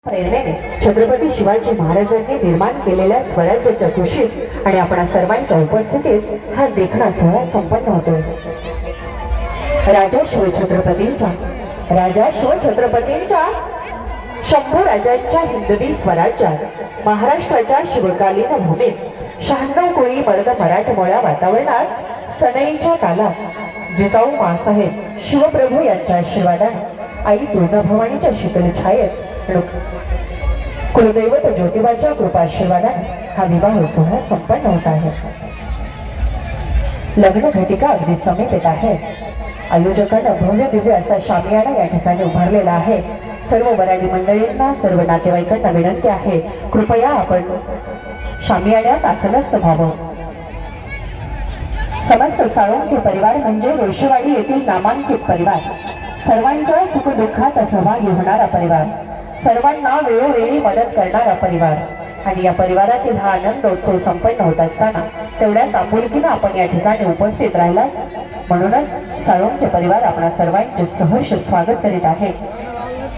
प्रेरणेने छत्रपती शिवाजी महाराजांनी निर्माण केलेल्या स्वराज्याच्या कुशीत आणि आपणा सर्वांच्या उपस्थितीत हा देखणा सोहळा संपन्न होतोय। राजा शिवछत्रपतींच्या शंभू राजांच्या हिंदवी स्वराज्यात महाराष्ट्राच्या शिवकालीन भूमीत 96 कोळी मर्द मराठमोळ्या वातावरणात सनईच्या कालात जिजाऊ माँसाहेब शिवप्रभू यांच्या आशीर्वादाने आई तुळजाभवानीच्या शीतल छायेत कुलदैवत ज्योतिबाच्या कृपाशीर्वादाने हा विवाह सोहळा संपन्न होत आहे। लग्न घटिका अगदी समीप आहे। आयोजकांना भव्य दिव्य असा शामियाना या ठिकाणी उभारलेला आहे। सर्व वराडी मंडळींना सर्व नातेवाईकांना विनंती आहे, कृपया आपण शामियान्यात आसनस्थ व्हावं। समस्त साळुंखे परिवार म्हणजे रोषवाडी येथील नामांकित परिवार, सर्वांच्या सुखदुःखात सहभागी होणारा परिवार, सर्वांना वेळोवेळी मदत करणारा परिवार आणि या परिवारातील हा आनंदोत्सव संपन्न होत असताना तेवढ्याच आपुलकीने आपण या ठिकाणी उपस्थित राहिला, म्हणूनच साळुंखे परिवार आपणा सर्वांचे सहर्ष स्वागत करीत आहे।